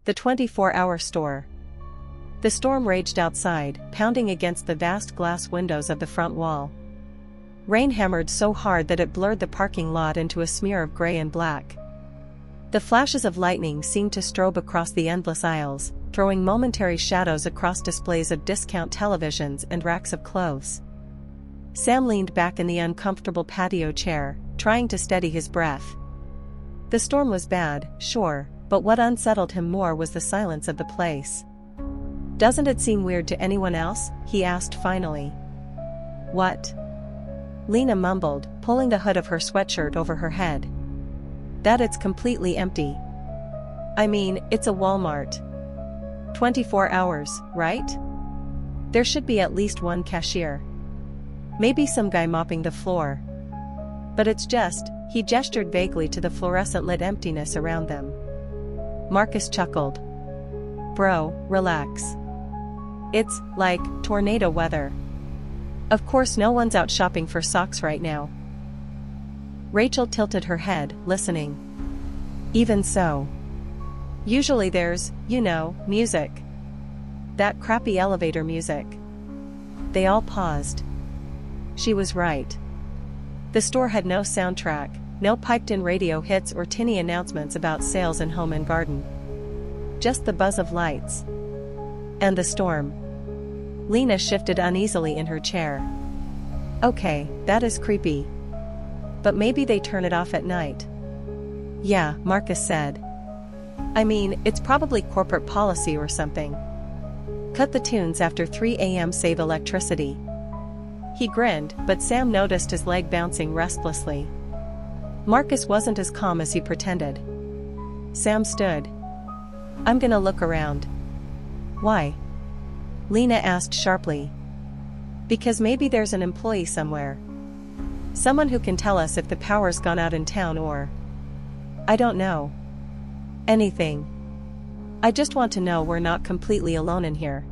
The 24-hour store. The storm raged outside, pounding against the vast glass windows of the front wall. Rain hammered so hard that it blurred the parking lot into a smear of gray and black. The flashes of lightning seemed to strobe across the endless aisles, throwing momentary shadows across displays of discount televisions and racks of clothes. Sam leaned back in the uncomfortable patio chair, trying to steady his breath. The storm was bad, sure, but what unsettled him more was the silence of the place. "Doesn't it seem weird to anyone else?" he asked finally. "What?" Lena mumbled, pulling the hood of her sweatshirt over her head. "That it's completely empty. I mean, it's a Walmart. 24 hours, right? There should be at least one cashier. Maybe some guy mopping the floor. But it's just," he gestured vaguely to the fluorescent-lit emptiness around them. Marcus chuckled. "Bro, relax. It's like tornado weather. Of course no one's out shopping for socks right now." Rachel tilted her head, listening. "Even so. Usually there's, music. That crappy elevator music." They all paused. She was right. The store had no soundtrack, no piped-in radio hits or tinny announcements about sales in home and garden. Just the buzz of lights. And the storm. Lena shifted uneasily in her chair. "Okay, that is creepy. But maybe they turn it off at night." "Yeah," Marcus said. "I mean, it's probably corporate policy or something. Cut the tunes after 3 a.m. save electricity." He grinned, but Sam noticed his leg bouncing restlessly. Marcus wasn't as calm as he pretended. Sam stood. "I'm gonna look around." "Why?" Lena asked sharply. "Because maybe there's an employee somewhere. Someone who can tell us if the power's gone out in town or... I don't know. Anything. I just want to know we're not completely alone in here."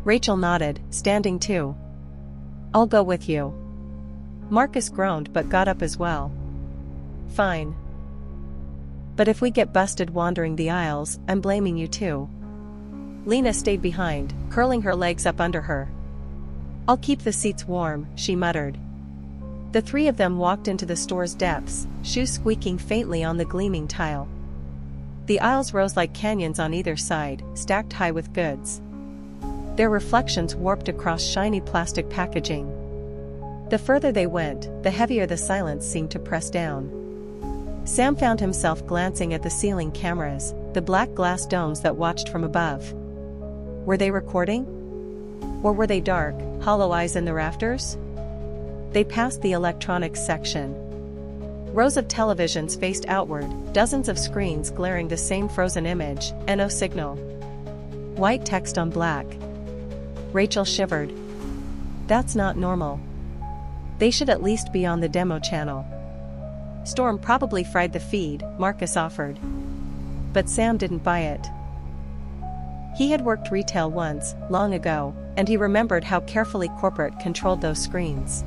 Rachel nodded, standing too. "I'll go with you." Marcus groaned but got up as well. "Fine. But if we get busted wandering the aisles, I'm blaming you too." Lena stayed behind, curling her legs up under her. "I'll keep the seats warm," she muttered. The three of them walked into the store's depths, shoes squeaking faintly on the gleaming tile. The aisles rose like canyons on either side, stacked high with goods. Their reflections warped across shiny plastic packaging. The further they went, the heavier the silence seemed to press down. Sam found himself glancing at the ceiling cameras, the black glass domes that watched from above. Were they recording? Or were they dark, hollow eyes in the rafters? They passed the electronics section. Rows of televisions faced outward, dozens of screens glaring the same frozen image, no signal. White text on black. Rachel shivered. That's not normal. They should at least be on the demo channel. Storm probably fried the feed, Marcus offered. But Sam didn't buy it. He had worked retail once, long ago, and he remembered how carefully corporate controlled those screens.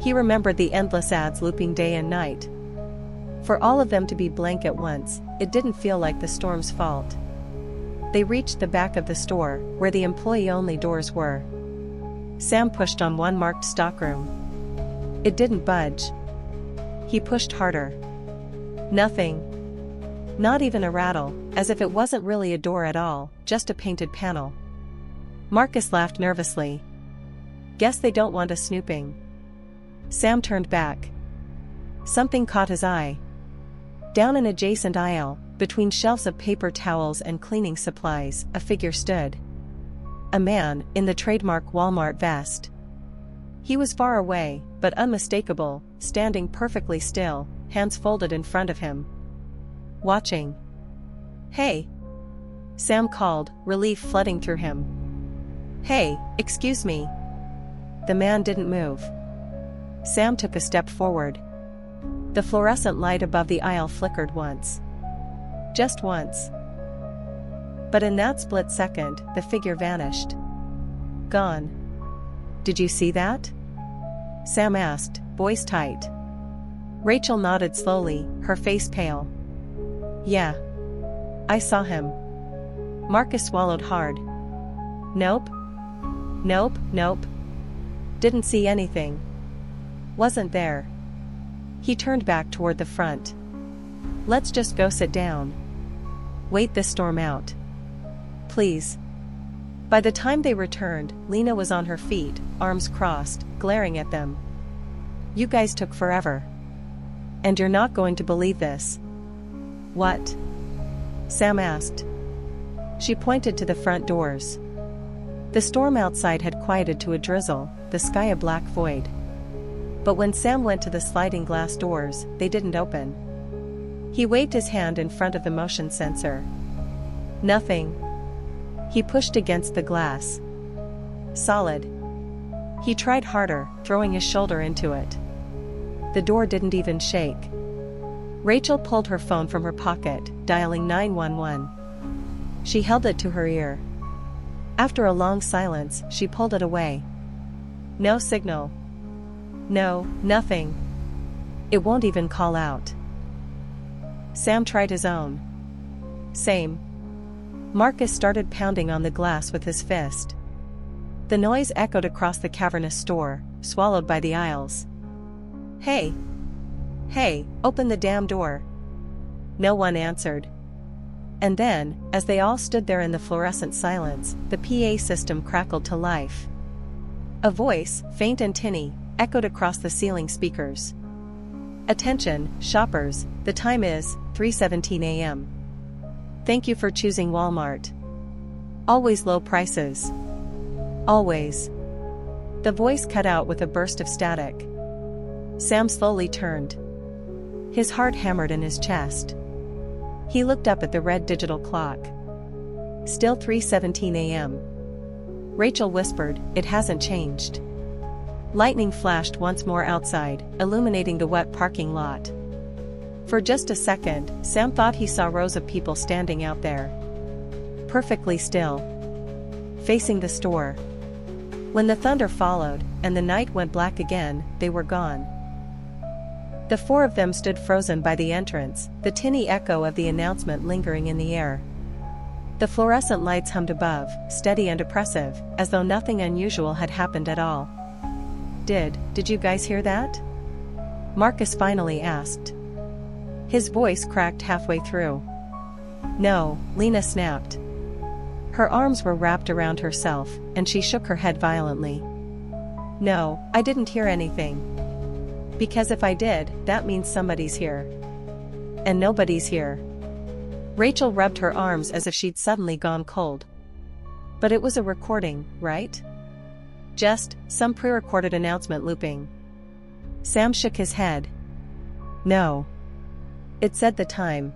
He remembered the endless ads looping day and night. For all of them to be blank at once, it didn't feel like the storm's fault. They reached the back of the store, where the employee-only doors were. Sam pushed on one marked stockroom. It didn't budge. He pushed harder. Nothing. Not even a rattle, as if it wasn't really a door at all, just a painted panel. Marcus laughed nervously. Guess they don't want us snooping. Sam turned back. Something caught his eye. Down an adjacent aisle, between shelves of paper towels and cleaning supplies, a figure stood. A man, in the trademark Walmart vest. He was far away, but unmistakable, standing perfectly still, hands folded in front of him. Watching. "Hey!" Sam called, relief flooding through him. "Hey, excuse me." The man didn't move. Sam took a step forward. The fluorescent light above the aisle flickered once. Just once. But in that split second, the figure vanished. Gone. "Did you see that?" Sam asked, voice tight. Rachel nodded slowly, her face pale. "Yeah. I saw him." Marcus swallowed hard. Nope. Nope, nope. Didn't see anything. Wasn't there. He turned back toward the front. Let's just go sit down. Wait this storm out. Please. By the time they returned, Lena was on her feet, arms crossed, glaring at them. You guys took forever. And you're not going to believe this. What? Sam asked. She pointed to the front doors. The storm outside had quieted to a drizzle, the sky a black void. But when Sam went to the sliding glass doors, they didn't open. He waved his hand in front of the motion sensor. Nothing. He pushed against the glass. Solid. He tried harder, throwing his shoulder into it. The door didn't even shake. Rachel pulled her phone from her pocket, dialing 911. She held it to her ear. After a long silence, she pulled it away. No signal. No, nothing. It won't even call out. Sam tried his own. Same. Marcus started pounding on the glass with his fist. The noise echoed across the cavernous store, swallowed by the aisles. Hey! Hey, open the damn door! No one answered. And then, as they all stood there in the fluorescent silence, the PA system crackled to life. A voice, faint and tinny, echoed across the ceiling speakers. Attention, shoppers, the time is 3:17 a.m. Thank you for choosing Walmart. Always low prices. Always. The voice cut out with a burst of static. Sam slowly turned. His heart hammered in his chest. He looked up at the red digital clock. Still 3:17 a.m. Rachel whispered, "It hasn't changed." Lightning flashed once more outside, illuminating the wet parking lot. For just a second, Sam thought he saw rows of people standing out there. Perfectly still. Facing the store. When the thunder followed, and the night went black again, they were gone. The four of them stood frozen by the entrance, the tinny echo of the announcement lingering in the air. The fluorescent lights hummed above, steady and oppressive, as though nothing unusual had happened at all. Did you guys hear that? Marcus finally asked. His voice cracked halfway through. No, Lena snapped. Her arms were wrapped around herself, and she shook her head violently. No, I didn't hear anything. Because if I did, that means somebody's here. And nobody's here. Rachel rubbed her arms as if she'd suddenly gone cold. But it was a recording, right? Just some pre-recorded announcement looping. Sam shook his head. No. It said the time.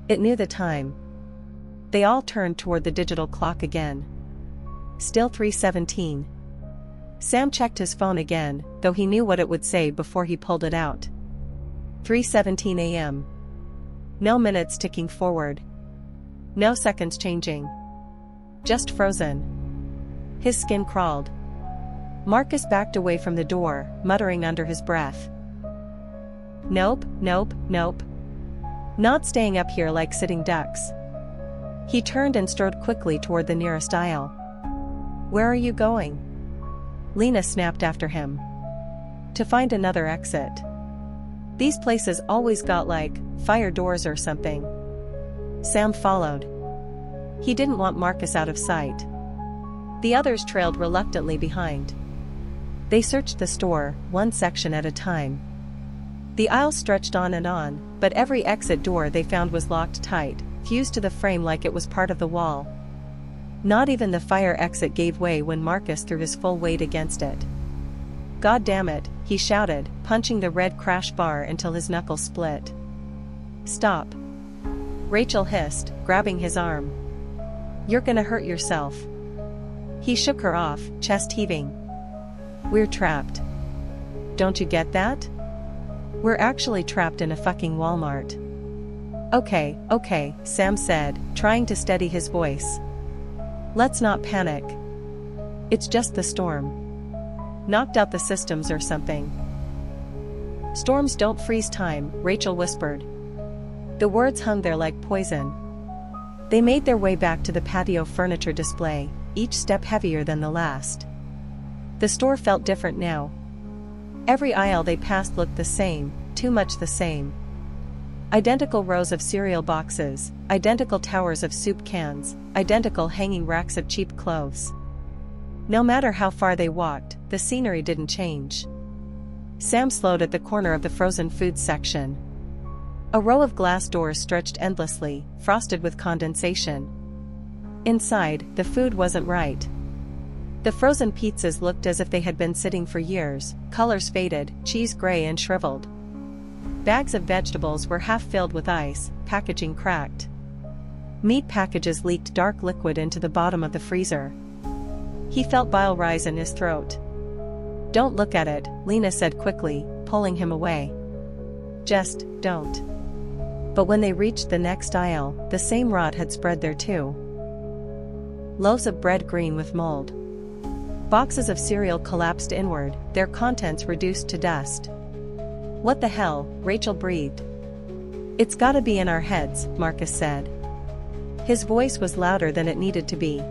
It knew the time. They all turned toward the digital clock again. Still 3:17. Sam checked his phone again, though he knew what it would say before he pulled it out. 3:17 a.m. No minutes ticking forward. No seconds changing. Just frozen. His skin crawled. Marcus backed away from the door, muttering under his breath. Nope, nope, nope. Not staying up here like sitting ducks. He turned and strode quickly toward the nearest aisle. Where are you going? Lena snapped after him. To find another exit. These places always got like, fire doors or something. Sam followed. He didn't want Marcus out of sight. The others trailed reluctantly behind. They searched the store, one section at a time. The aisle stretched on, but every exit door they found was locked tight, fused to the frame like it was part of the wall. Not even the fire exit gave way when Marcus threw his full weight against it. God damn it, he shouted, punching the red crash bar until his knuckles split. Stop. Rachel hissed, grabbing his arm. You're gonna hurt yourself. He shook her off, chest heaving. We're trapped. Don't you get that? We're actually trapped in a fucking Walmart. Okay, Sam said, trying to steady his voice. Let's not panic. It's just the storm. Knocked out the systems or something. Storms don't freeze time, Rachel whispered. The words hung there like poison. They made their way back to the patio furniture display, each step heavier than the last. The store felt different now. Every aisle they passed looked the same, too much the same. Identical rows of cereal boxes, identical towers of soup cans, identical hanging racks of cheap clothes. No matter how far they walked, the scenery didn't change. Sam slowed at the corner of the frozen foods section. A row of glass doors stretched endlessly, frosted with condensation. Inside, the food wasn't right. The frozen pizzas looked as if they had been sitting for years, colors faded, cheese gray and shriveled. Bags of vegetables were half filled with ice, packaging cracked. Meat packages leaked dark liquid into the bottom of the freezer. He felt bile rise in his throat. "Don't look at it," Lena said quickly, pulling him away. "Just, don't." But when they reached the next aisle, the same rot had spread there too. Loaves of bread green with mold. Boxes of cereal collapsed inward, their contents reduced to dust. "What the hell?" Rachel breathed. "It's gotta be in our heads," Marcus said. His voice was louder than it needed to be.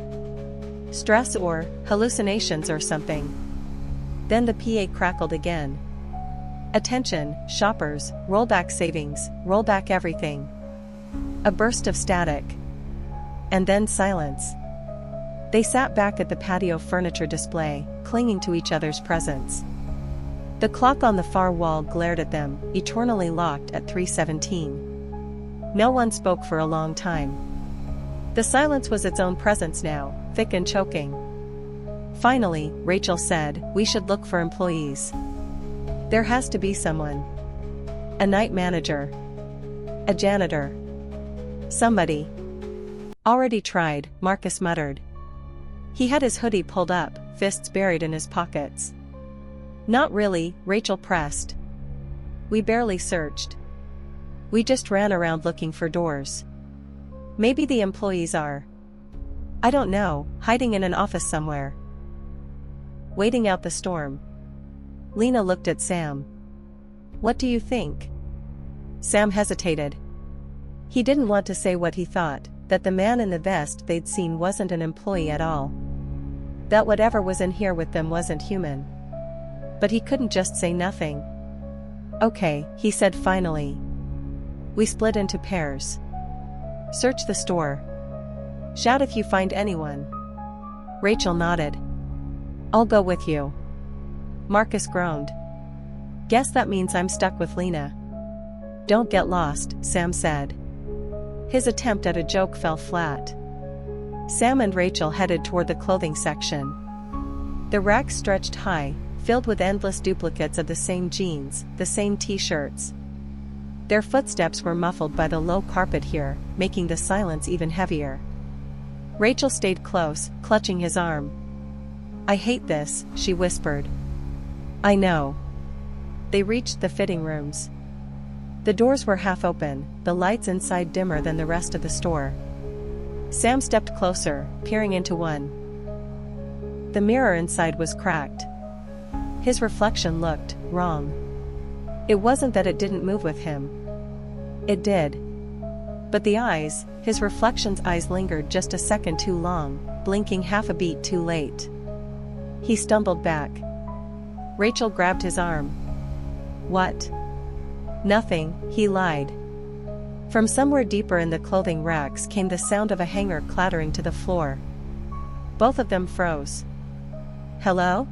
"Stress or hallucinations or something." Then the PA crackled again. "Attention, shoppers, roll back savings, roll back everything." A burst of static. And then silence. They sat back at the patio furniture display, clinging to each other's presence. The clock on the far wall glared at them, eternally locked at 3:17. No one spoke for a long time. The silence was its own presence now, thick and choking. Finally, Rachel said, "We should look for employees. There has to be someone. A night manager. A janitor. Somebody." "Already tried," Marcus muttered. He had his hoodie pulled up, fists buried in his pockets. "Not really," Rachel pressed. "We barely searched. We just ran around looking for doors. Maybe the employees are, I don't know, hiding in an office somewhere. Waiting out the storm." Lena looked at Sam. "What do you think?" Sam hesitated. He didn't want to say what he thought, that the man in the vest they'd seen wasn't an employee at all. That whatever was in here with them wasn't human. But he couldn't just say nothing. "Okay," he said finally. "We split into pairs. Search the store. Shout if you find anyone." Rachel nodded. "I'll go with you." Marcus groaned. "Guess that means I'm stuck with Lena." "Don't get lost," Sam said. His attempt at a joke fell flat. Sam and Rachel headed toward the clothing section. The racks stretched high, filled with endless duplicates of the same jeans, the same t-shirts. Their footsteps were muffled by the low carpet here, making the silence even heavier. Rachel stayed close, clutching his arm. "I hate this," she whispered. "I know." They reached the fitting rooms. The doors were half open, the lights inside dimmer than the rest of the store. Sam stepped closer, peering into one. The mirror inside was cracked. His reflection looked wrong. It wasn't that it didn't move with him. It did. But the eyes, his reflection's eyes lingered just a second too long, blinking half a beat too late. He stumbled back. Rachel grabbed his arm. "What?" "Nothing," he lied. From somewhere deeper in the clothing racks came the sound of a hanger clattering to the floor. Both of them froze. "Hello?"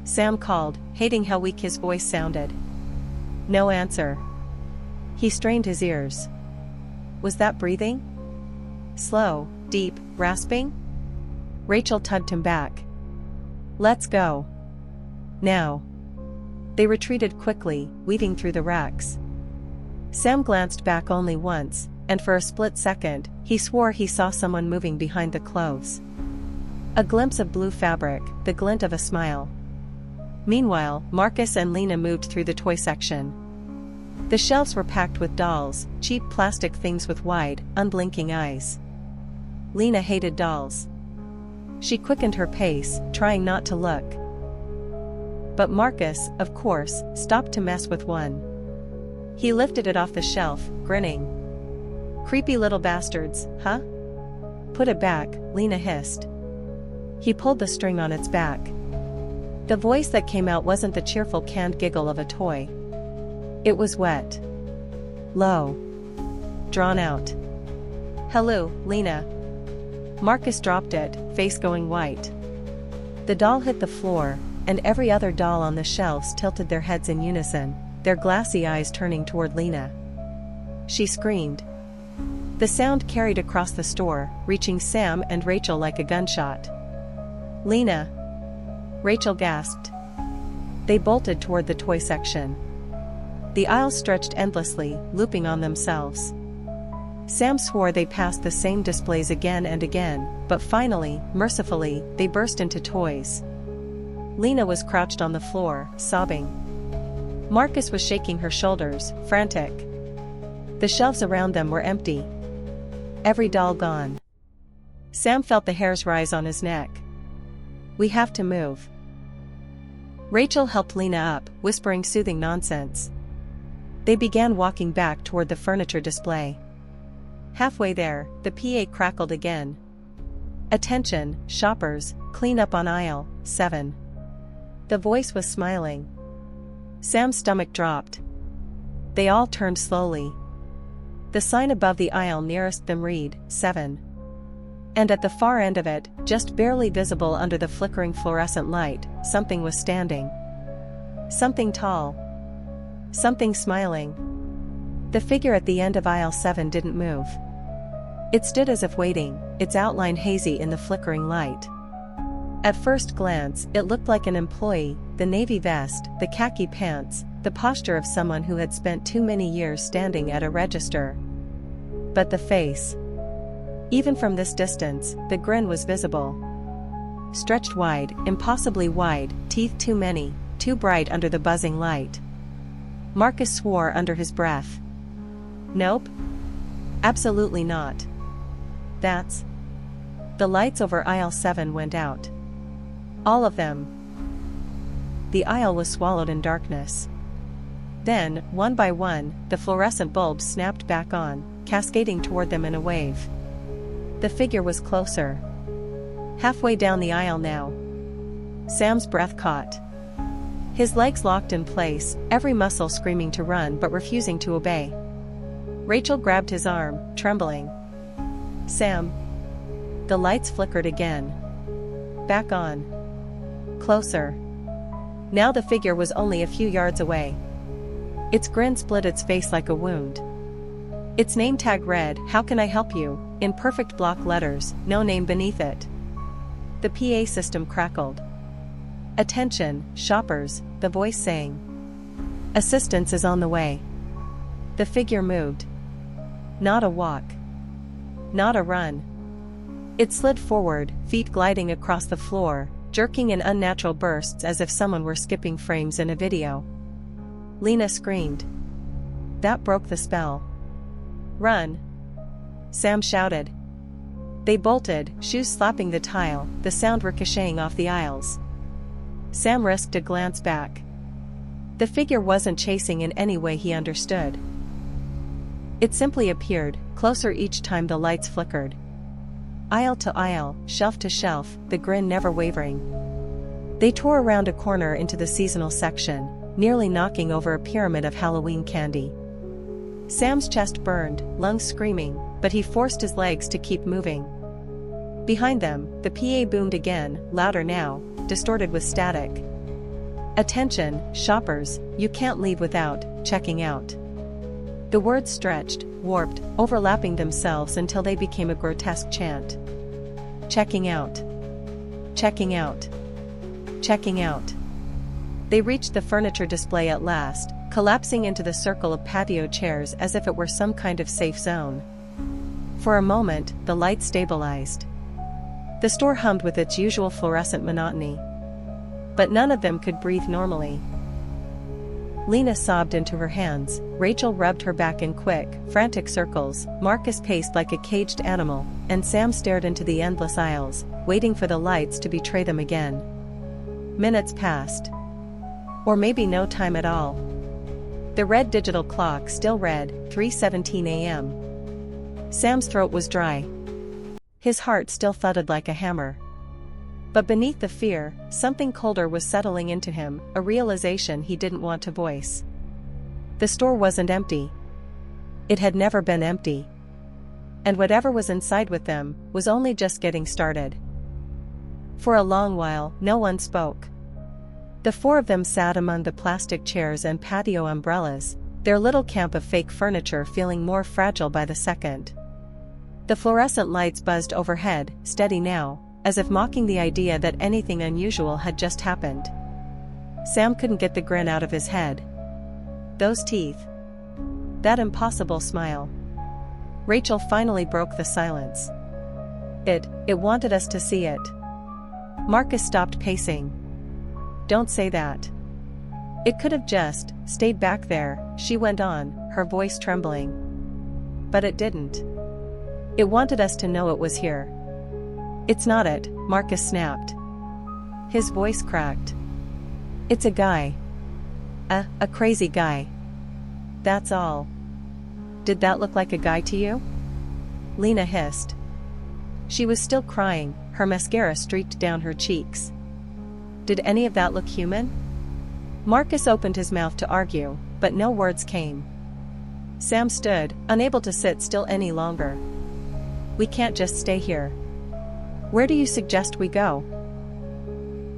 Sam called, hating how weak his voice sounded. No answer. He strained his ears. Was that breathing? Slow, deep, rasping? Rachel tugged him back. "Let's go. Now." They retreated quickly, weaving through the racks. Sam glanced back only once, and for a split second, he swore he saw someone moving behind the clothes. A glimpse of blue fabric, the glint of a smile. Meanwhile, Marcus and Lena moved through the toy section. The shelves were packed with dolls, cheap plastic things with wide, unblinking eyes. Lena hated dolls. She quickened her pace, trying not to look. But Marcus, of course, stopped to mess with one. He lifted it off the shelf, grinning. Creepy little bastards, huh? Put it back, Lena hissed. He pulled the string on its back. The voice that came out wasn't the cheerful canned giggle of a toy. It was wet. Low. Drawn out. Hello, Lena. Marcus dropped it, face going white. The doll hit the floor, and every other doll on the shelves tilted their heads in unison, their glassy eyes turning toward Lena. She screamed. The sound carried across the store, reaching Sam and Rachel like a gunshot. Lena! Rachel gasped. They bolted toward the toy section. The aisles stretched endlessly, looping on themselves. Sam swore they passed the same displays again and again, but finally, mercifully, they burst into toys. Lena was crouched on the floor, sobbing. Marcus was shaking her shoulders, frantic. The shelves around them were empty. Every doll gone. Sam felt the hairs rise on his neck. We have to move. Rachel helped Lena up, whispering soothing nonsense. They began walking back toward the furniture display. Halfway there, the PA crackled again. Attention, shoppers, clean up on aisle 7. The voice was smiling. Sam's stomach dropped. They all turned slowly. The sign above the aisle nearest them read, 7. And at the far end of it, just barely visible under the flickering fluorescent light, something was standing. Something tall. Something smiling. The figure at the end of aisle 7 didn't move. It stood as if waiting, its outline hazy in the flickering light. At first glance, it looked like an employee, the navy vest, the khaki pants, the posture of someone who had spent too many years standing at a register. But the face. Even from this distance, the grin was visible. Stretched wide, impossibly wide, teeth too many, too bright under the buzzing light. Marcus swore under his breath. Nope. Absolutely not. That's... The lights over aisle 7 went out. All of them. The aisle was swallowed in darkness. Then, one by one, the fluorescent bulbs snapped back on, cascading toward them in a wave. The figure was closer. Halfway down the aisle now. Sam's breath caught. His legs locked in place, every muscle screaming to run but refusing to obey. Rachel grabbed his arm, trembling. Sam. The lights flickered again. Back on. Closer. Now the figure was only a few yards away. Its grin split its face like a wound. Its name tag read, "How can I help you?" in perfect block letters, no name beneath it. The PA system crackled. Attention, shoppers, the voice sang. Assistance is on the way. The figure moved. Not a walk. Not a run. It slid forward, feet gliding across the floor, jerking in unnatural bursts as if someone were skipping frames in a video. Lena screamed. That broke the spell. Run! Sam shouted. They bolted, shoes slapping the tile, the sound ricocheting off the aisles. Sam risked a glance back. The figure wasn't chasing in any way he understood. It simply appeared, closer each time the lights flickered. Aisle to aisle, shelf to shelf, the grin never wavering. They tore around a corner into the seasonal section, nearly knocking over a pyramid of Halloween candy. Sam's chest burned, lungs screaming, but he forced his legs to keep moving. Behind them, the PA boomed again, louder now, distorted with static. Attention, shoppers, you can't leave without checking out. The words stretched, warped, overlapping themselves until they became a grotesque chant. Checking out. Checking out. Checking out. They reached the furniture display at last, collapsing into the circle of patio chairs as if it were some kind of safe zone. For a moment, the light stabilized. The store hummed with its usual fluorescent monotony. But none of them could breathe normally. Lena sobbed into her hands, Rachel rubbed her back in quick, frantic circles, Marcus paced like a caged animal, and Sam stared into the endless aisles, waiting for the lights to betray them again. Minutes passed. Or maybe no time at all. The red digital clock still read, 3:17 a.m. Sam's throat was dry. His heart still thudded like a hammer. But beneath the fear, something colder was settling into him, a realization he didn't want to voice. The store wasn't empty. It had never been empty. And whatever was inside with them was only just getting started. For a long while, no one spoke. The four of them sat among the plastic chairs and patio umbrellas, their little camp of fake furniture feeling more fragile by the second. The fluorescent lights buzzed overhead, steady now, as if mocking the idea that anything unusual had just happened. Sam couldn't get the grin out of his head. Those teeth. That impossible smile. Rachel finally broke the silence. It wanted us to see it. Marcus stopped pacing. Don't say that. It could have just stayed back there, she went on, her voice trembling. But it didn't. It wanted us to know it was here. It's not it, Marcus snapped. His voice cracked. It's a guy. A crazy guy. That's all. Did that look like a guy to you? Lena hissed. She was still crying, her mascara streaked down her cheeks. Did any of that look human? Marcus opened his mouth to argue, but no words came. Sam stood, unable to sit still any longer. We can't just stay here. Where do you suggest we go?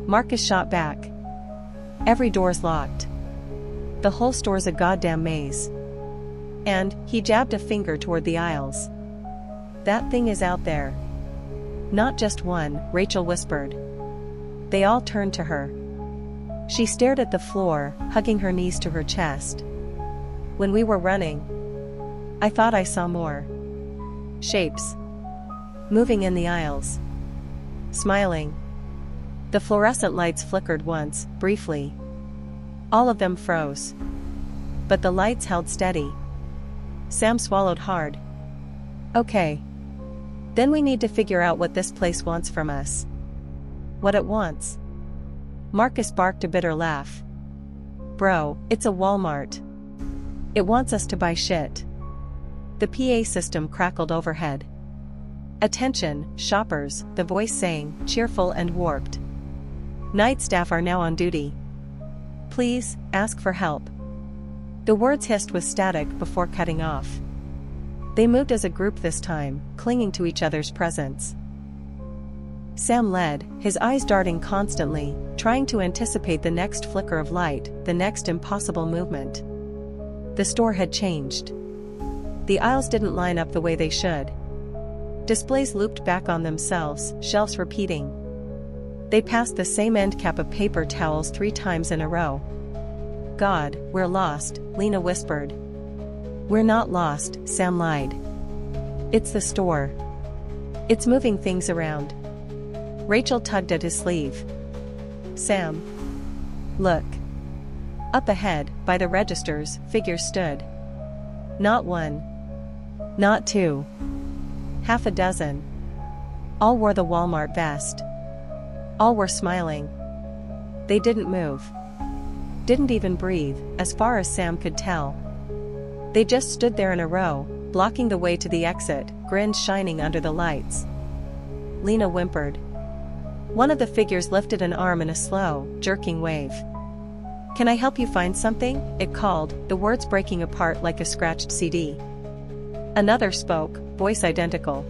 Marcus shot back. Every door's locked. The whole store's a goddamn maze. And he jabbed a finger toward the aisles. That thing is out there. Not just one, Rachel whispered. They all turned to her. She stared at the floor, hugging her knees to her chest. When we were running, I thought I saw more shapes moving in the aisles. Smiling. The fluorescent lights flickered once, briefly. All of them froze. But the lights held steady. Sam swallowed hard. Okay. Then we need to figure out what this place wants from us. What it wants. Marcus barked a bitter laugh. Bro, it's a Walmart. It wants us to buy shit. The PA system crackled overhead. Attention, shoppers, the voice sang, cheerful and warped. Night staff are now on duty. Please, ask for help. The words hissed with static before cutting off. They moved as a group this time, clinging to each other's presence. Sam led, his eyes darting constantly, trying to anticipate the next flicker of light, the next impossible movement. The store had changed. The aisles didn't line up the way they should. Displays looped back on themselves, shelves repeating. They passed the same end cap of paper towels 3 times in a row. God, we're lost, Lena whispered. We're not lost, Sam lied. It's the store. It's moving things around. Rachel tugged at his sleeve. Sam. Look. Up ahead, by the registers, figures stood. Not one. Not 2. Half a dozen. All wore the Walmart vest. All were smiling. They didn't move. Didn't even breathe, as far as Sam could tell. They just stood there in a row, blocking the way to the exit, grins shining under the lights. Lena whimpered. One of the figures lifted an arm in a slow, jerking wave. Can I help you find something? It called, the words breaking apart like a scratched CD. Another spoke, voice identical.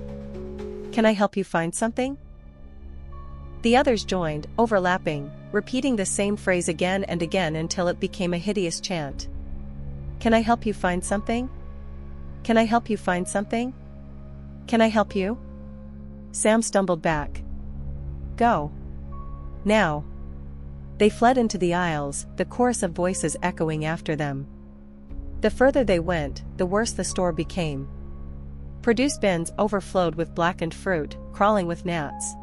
Can I help you find something? The others joined, overlapping, repeating the same phrase again and again until it became a hideous chant. Can I help you find something? Can I help you find something? Can I help you? Sam stumbled back. Go. Now. They fled into the aisles, the chorus of voices echoing after them. The further they went, the worse the store became. Produce bins overflowed with blackened fruit, crawling with gnats.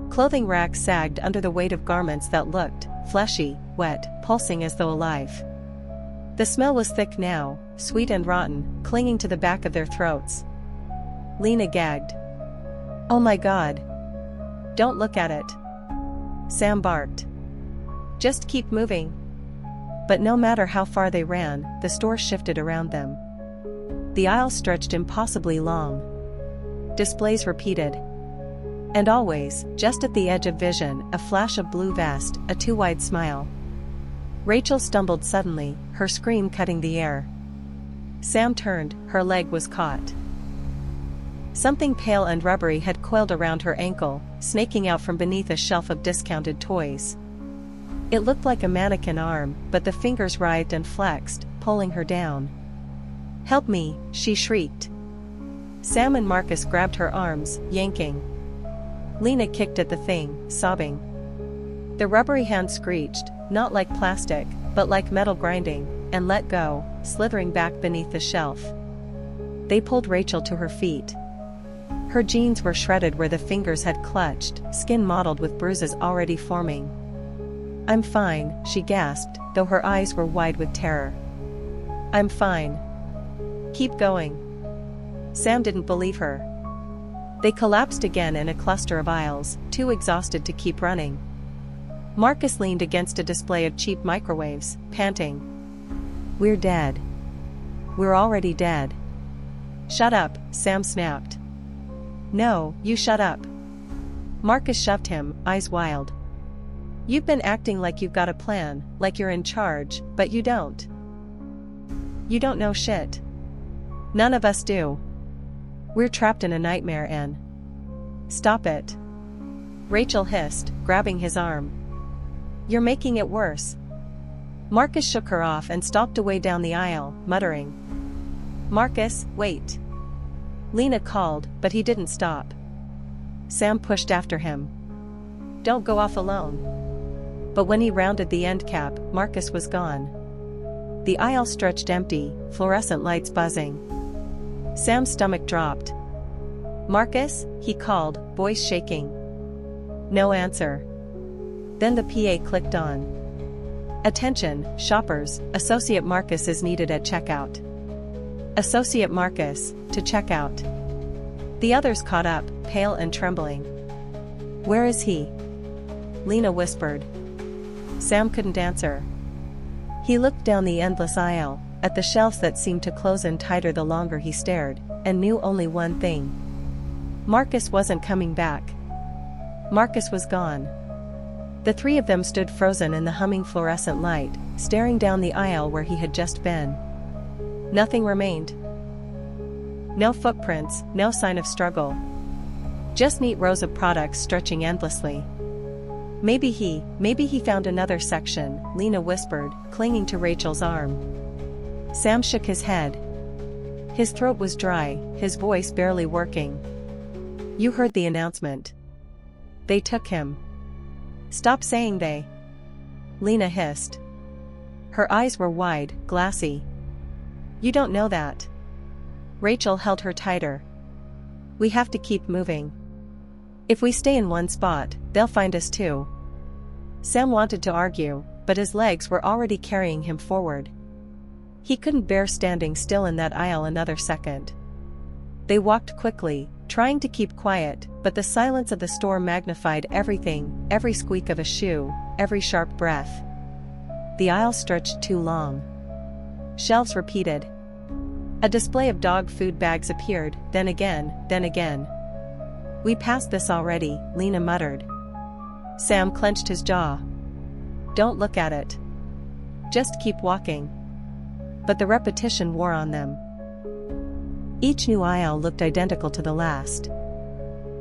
Clothing racks sagged under the weight of garments that looked fleshy, wet, pulsing as though alive. The smell was thick now, sweet and rotten, clinging to the back of their throats. Lena gagged. Oh my God. Don't look at it. Sam barked. Just keep moving. But no matter how far they ran, the store shifted around them. The aisle stretched impossibly long. Displays repeated. And always, just at the edge of vision, a flash of blue vest, a too-wide smile. Rachel stumbled suddenly, her scream cutting the air. Sam turned, her leg was caught. Something pale and rubbery had coiled around her ankle, snaking out from beneath a shelf of discounted toys. It looked like a mannequin arm, but the fingers writhed and flexed, pulling her down. "Help me," she shrieked. Sam and Marcus grabbed her arms, yanking. Lena kicked at the thing, sobbing. The rubbery hand screeched, not like plastic, but like metal grinding, and let go, slithering back beneath the shelf. They pulled Rachel to her feet. Her jeans were shredded where the fingers had clutched, skin mottled with bruises already forming. "I'm fine," she gasped, though her eyes were wide with terror. "I'm fine. Keep going." Sam didn't believe her. They collapsed again in a cluster of aisles, too exhausted to keep running. Marcus leaned against a display of cheap microwaves, panting. "We're dead. We're already dead." "Shut up," Sam snapped. "No, you shut up." Marcus shoved him, eyes wild. "You've been acting like you've got a plan, like you're in charge, but you don't. You don't know shit. None of us do. We're trapped in a nightmare and—" "Stop it," Rachel hissed, grabbing his arm. "You're making it worse." Marcus shook her off and stalked away down the aisle, muttering. "Marcus, wait." Lena called, but he didn't stop. Sam pushed after him. "Don't go off alone." But when he rounded the end cap, Marcus was gone. The aisle stretched empty, fluorescent lights buzzing. Sam's stomach dropped. "Marcus?" he called, voice shaking. No answer. Then the PA clicked on. "Attention, shoppers, Associate Marcus is needed at checkout." Associate Marcus, to checkout. The others caught up, pale and trembling. "Where is he?" Lena whispered. Sam couldn't answer. He looked down the endless aisle, at the shelves that seemed to close in tighter the longer he stared, and knew only one thing. Marcus wasn't coming back. Marcus was gone. The three of them stood frozen in the humming fluorescent light, staring down the aisle where he had just been. Nothing remained. No footprints, no sign of struggle. Just neat rows of products stretching endlessly. Maybe he found another section," Lena whispered, clinging to Rachel's arm. Sam shook his head. His throat was dry, his voice barely working. "You heard the announcement. They took him." "Stop saying they," Lena hissed. Her eyes were wide, glassy. "You don't know that." Rachel held her tighter. "We have to keep moving. If we stay in one spot, they'll find us too." Sam wanted to argue, but his legs were already carrying him forward. He couldn't bear standing still in that aisle another second. They walked quickly, trying to keep quiet, but the silence of the store magnified everything, every squeak of a shoe, every sharp breath. The aisle stretched too long. Shelves repeated. A display of dog food bags appeared, then again, then again. "We passed this already," Lena muttered. Sam clenched his jaw. "Don't look at it. Just keep walking." But the repetition wore on them. Each new aisle looked identical to the last.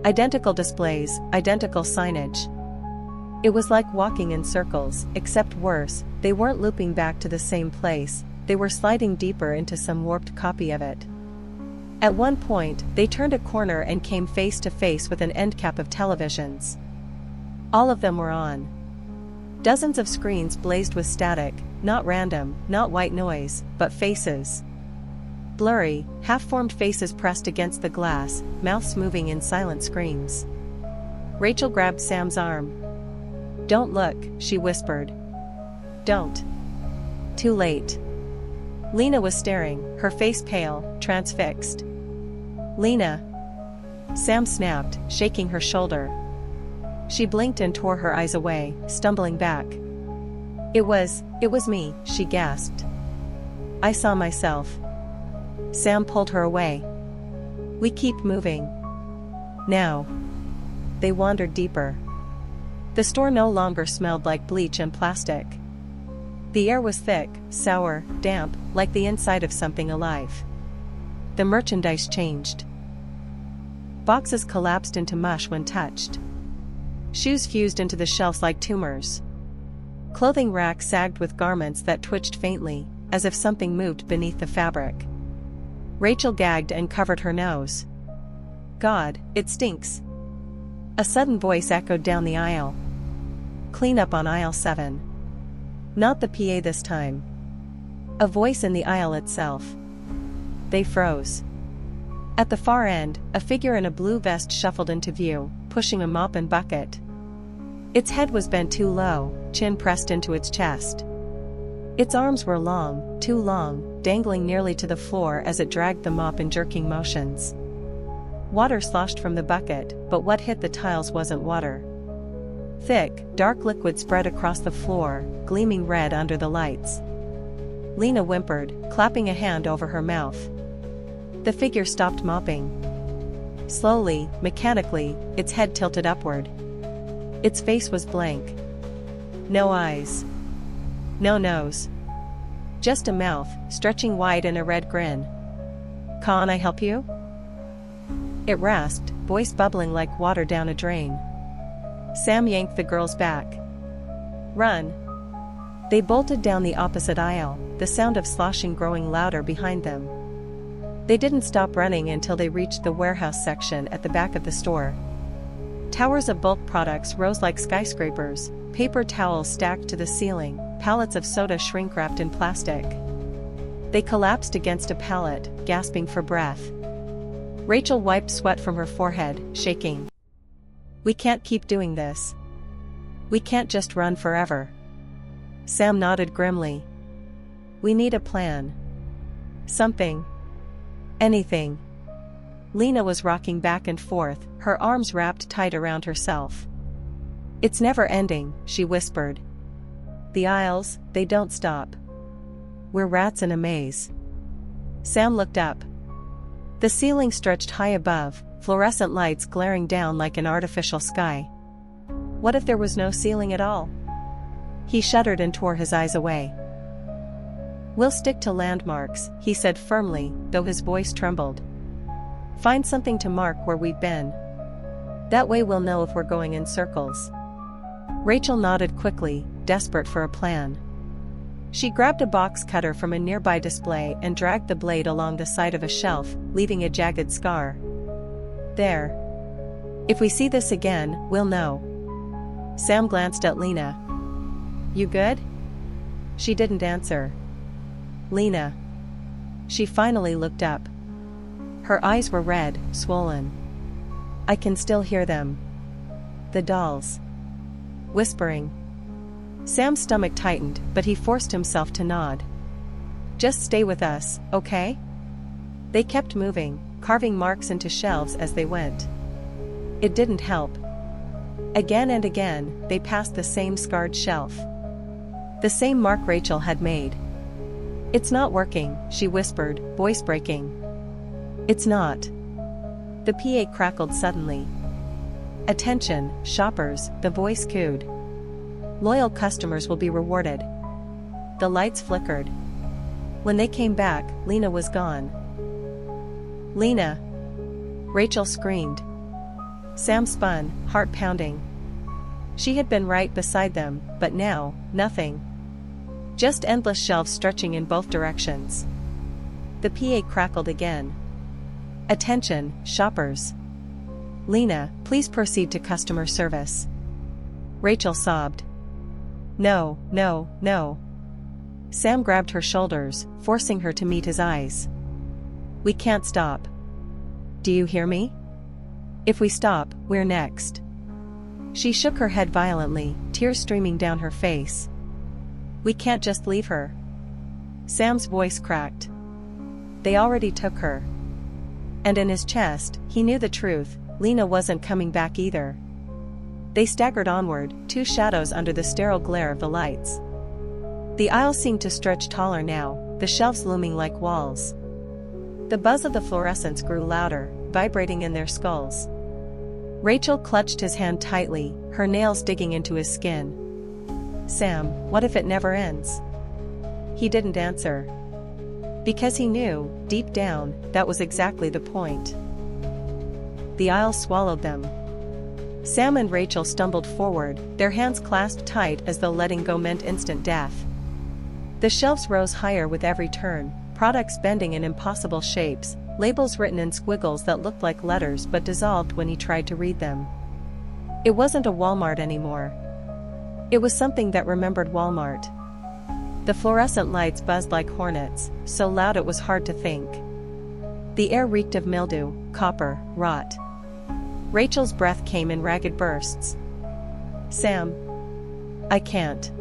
Identical displays, identical signage. It was like walking in circles, except worse, they weren't looping back to the same place, they were sliding deeper into some warped copy of it. At one point, they turned a corner and came face to face with an end cap of televisions. All of them were on. Dozens of screens blazed with static, not random, not white noise, but faces. Blurry, half-formed faces pressed against the glass, mouths moving in silent screams. Rachel grabbed Sam's arm. "Don't look," she whispered. "Don't." Too late. Lena was staring, her face pale, transfixed. "Lena!" Sam snapped, shaking her shoulder. She blinked and tore her eyes away, stumbling back. It was me," she gasped. "I saw myself. Sam pulled her away. We keep moving. Now. They wandered deeper. The store no longer smelled like bleach and plastic. The air was thick, sour, damp, like the inside of something alive. The merchandise changed. Boxes collapsed into mush when touched. Shoes fused into the shelves like tumors. Clothing racks sagged with garments that twitched faintly, as if something moved beneath the fabric. Rachel gagged and covered her nose. God, it stinks. A sudden voice echoed down the aisle. Clean up on aisle 7. Not the PA this time. A voice in the aisle itself. They froze. At the far end, a figure in a blue vest shuffled into view, pushing a mop and bucket. Its head was bent too low, chin pressed into its chest. Its arms were long, too long, dangling nearly to the floor as it dragged the mop in jerking motions. Water sloshed from the bucket, but what hit the tiles wasn't water. Thick, dark liquid spread across the floor, gleaming red under the lights. Lena whimpered, clapping a hand over her mouth. The figure stopped mopping. Slowly, mechanically, its head tilted upward. Its face was blank. No eyes. No nose. Just a mouth, stretching wide in a red grin. "Can I help you?" It rasped, voice bubbling like water down a drain. Sam yanked the girls back. "Run." They bolted down the opposite aisle, the sound of sloshing growing louder behind them. They didn't stop running until they reached the warehouse section at the back of the store. Towers of bulk products rose like skyscrapers, paper towels stacked to the ceiling, pallets of soda shrink-wrapped in plastic. They collapsed against a pallet, gasping for breath. Rachel wiped sweat from her forehead, shaking. "We can't keep doing this. We can't just run forever." Sam nodded grimly. "We need a plan. Something. Anything." Lena was rocking back and forth, her arms wrapped tight around herself. "It's never ending," she whispered. "The aisles, they don't stop. We're rats in a maze." Sam looked up. The ceiling stretched high above, fluorescent lights glaring down like an artificial sky. What if there was no ceiling at all? He shuddered and tore his eyes away. "We'll stick to landmarks," he said firmly, though his voice trembled. "Find something to mark where we've been. That way we'll know if we're going in circles." Rachel nodded quickly, desperate for a plan. She grabbed a box cutter from a nearby display and dragged the blade along the side of a shelf, leaving a jagged scar. "There. If we see this again, we'll know." Sam glanced at Lena. "You good?" She didn't answer. "Lena." She finally looked up. Her eyes were red, swollen. "I can still hear them. The dolls. Whispering." Sam's stomach tightened, but he forced himself to nod. "Just stay with us, okay?" They kept moving, carving marks into shelves as they went. It didn't help. Again and again, they passed the same scarred shelf. The same mark Rachel had made. "It's not working," she whispered, voice breaking. "It's not." The PA crackled suddenly. "Attention, shoppers," the voice cooed. "Loyal customers will be rewarded." The lights flickered. When they came back, Lena was gone. "Lena!" Rachel screamed. Sam spun, heart pounding. She had been right beside them, but now, nothing. Just endless shelves stretching in both directions. The PA crackled again. "Attention, shoppers. Lena, please proceed to customer service." Rachel sobbed. "No, no, no." Sam grabbed her shoulders, forcing her to meet his eyes. "We can't stop. Do you hear me? If we stop, we're next." She shook her head violently, tears streaming down her face. "We can't just leave her." Sam's voice cracked. "They already took her." And in his chest, he knew the truth, Lena wasn't coming back either. They staggered onward, two shadows under the sterile glare of the lights. The aisle seemed to stretch taller now, the shelves looming like walls. The buzz of the fluorescents grew louder, vibrating in their skulls. Rachel clutched his hand tightly, her nails digging into his skin. Sam, what if it never ends? He didn't answer. Because he knew, deep down, that was exactly the point. The aisle swallowed them. Sam and Rachel stumbled forward, their hands clasped tight as though letting go meant instant death. The shelves rose higher with every turn, products bending in impossible shapes, labels written in squiggles that looked like letters but dissolved when he tried to read them. It wasn't a Walmart anymore. It was something that remembered Walmart. The fluorescent lights buzzed like hornets, so loud it was hard to think. The air reeked of mildew, copper, rot. Rachel's breath came in ragged bursts. Sam. I can't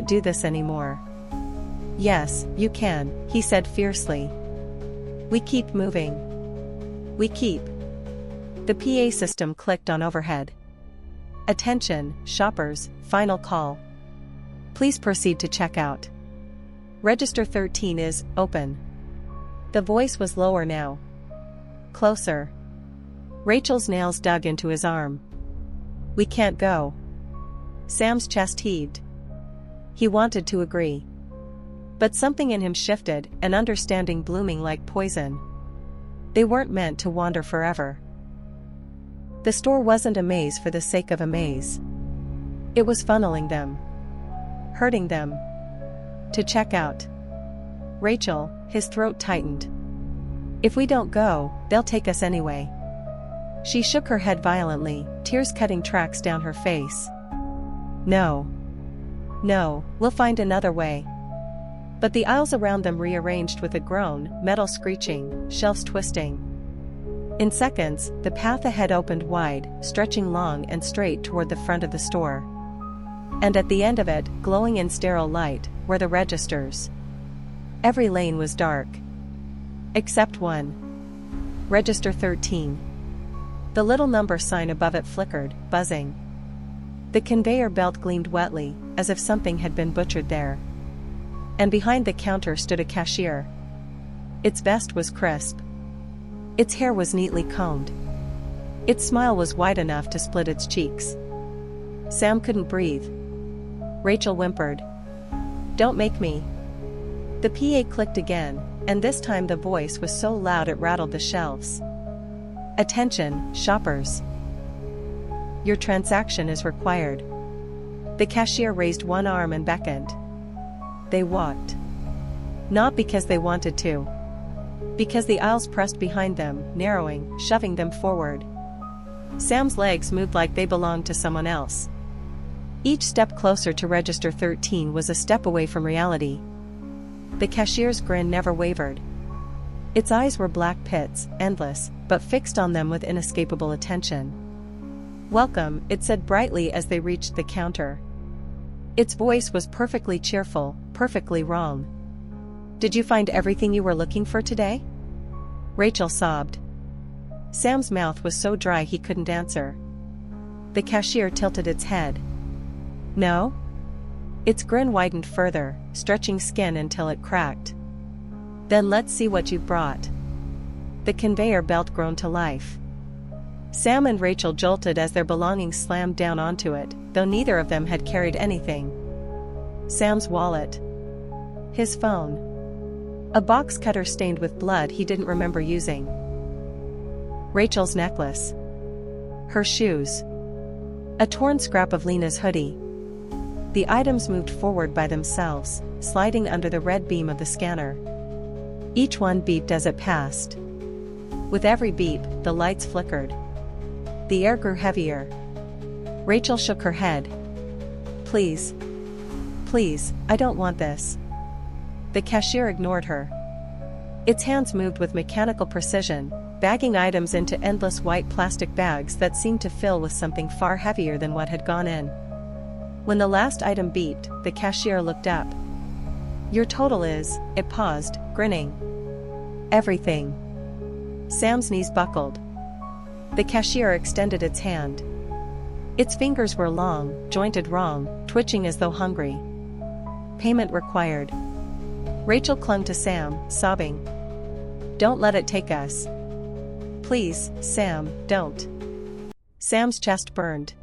do this anymore. Yes, you can, he said fiercely. We keep moving. We keep. The PA system clicked on overhead. Attention, shoppers, final call. Please proceed to checkout. Register 13 is open. The voice was lower now. Closer. Rachel's nails dug into his arm. We can't go. Sam's chest heaved. He wanted to agree. But something in him shifted, an understanding blooming like poison. They weren't meant to wander forever. The store wasn't a maze for the sake of a maze. It was funneling them. Hurting them. To check out. Rachel, his throat tightened. If we don't go, they'll take us anyway. She shook her head violently, tears cutting tracks down her face. No. No, we'll find another way. But the aisles around them rearranged with a groan, metal screeching, shelves twisting. In seconds, the path ahead opened wide, stretching long and straight toward the front of the store. And at the end of it, glowing in sterile light, were the registers. Every lane was dark. Except one. Register 13. The little number sign above it flickered, buzzing. The conveyor belt gleamed wetly, as if something had been butchered there. And behind the counter stood a cashier. Its vest was crisp. Its hair was neatly combed. Its smile was wide enough to split its cheeks. Sam couldn't breathe. Rachel whimpered. Don't make me. The PA clicked again, and this time the voice was so loud it rattled the shelves. Attention, shoppers. Your transaction is required. The cashier raised one arm and beckoned. They walked. Not because they wanted to. Because the aisles pressed behind them, narrowing, shoving them forward. Sam's legs moved like they belonged to someone else. Each step closer to Register 13 was a step away from reality. The cashier's grin never wavered. Its eyes were black pits, endless, but fixed on them with inescapable attention. Welcome, it said brightly as they reached the counter. Its voice was perfectly cheerful, perfectly wrong. Did you find everything you were looking for today? Rachel sobbed. Sam's mouth was so dry he couldn't answer. The cashier tilted its head. No? Its grin widened further, stretching skin until it cracked. Then let's see what you brought. The conveyor belt groaned to life. Sam and Rachel jolted as their belongings slammed down onto it, though neither of them had carried anything. Sam's wallet. His phone. A box cutter stained with blood he didn't remember using. Rachel's necklace. Her shoes. A torn scrap of Lena's hoodie. The items moved forward by themselves, sliding under the red beam of the scanner. Each one beeped as it passed. With every beep, the lights flickered. The air grew heavier. Rachel shook her head. Please. Please, I don't want this. The cashier ignored her. Its hands moved with mechanical precision, bagging items into endless white plastic bags that seemed to fill with something far heavier than what had gone in. When the last item beeped, the cashier looked up. Your total is, it paused, grinning. Everything. Sam's knees buckled. The cashier extended its hand. Its fingers were long, jointed wrong, twitching as though hungry. Payment required. Rachel clung to Sam, sobbing. Don't let it take us. Please, Sam, don't. Sam's chest burned.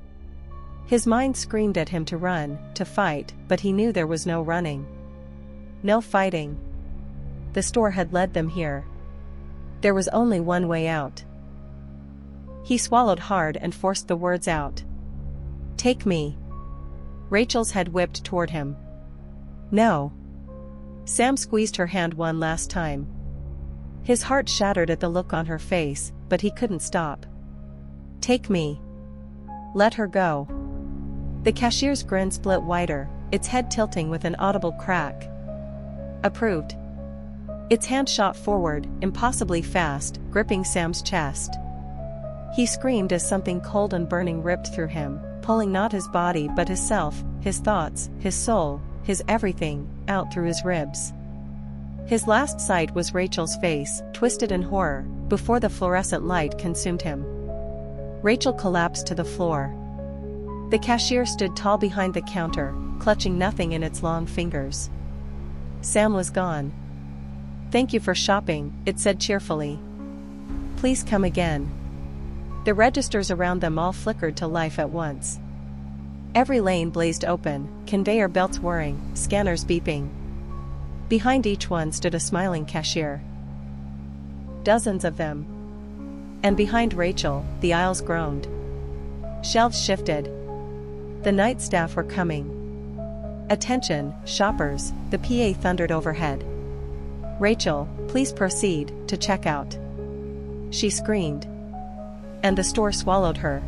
His mind screamed at him to run, to fight, but he knew there was no running. No fighting. The store had led them here. There was only one way out. He swallowed hard and forced the words out. Take me. Rachel's head whipped toward him. No. Sam squeezed her hand one last time. His heart shattered at the look on her face, but he couldn't stop. Take me. Let her go. The cashier's grin split wider, its head tilting with an audible crack. Approved. Its hand shot forward, impossibly fast, gripping Sam's chest. He screamed as something cold and burning ripped through him, pulling not his body but his self, his thoughts, his soul, his everything, out through his ribs. His last sight was Rachel's face, twisted in horror, before the fluorescent light consumed him. Rachel collapsed to the floor. The cashier stood tall behind the counter, clutching nothing in its long fingers. Sam was gone. Thank you for shopping, it said cheerfully. Please come again. The registers around them all flickered to life at once. Every lane blazed open, conveyor belts whirring, scanners beeping. Behind each one stood a smiling cashier. Dozens of them. And behind Rachel, the aisles groaned. Shelves shifted. The night staff were coming. Attention, shoppers, the PA thundered overhead. Rachel, please proceed to checkout. She screamed. And the store swallowed her.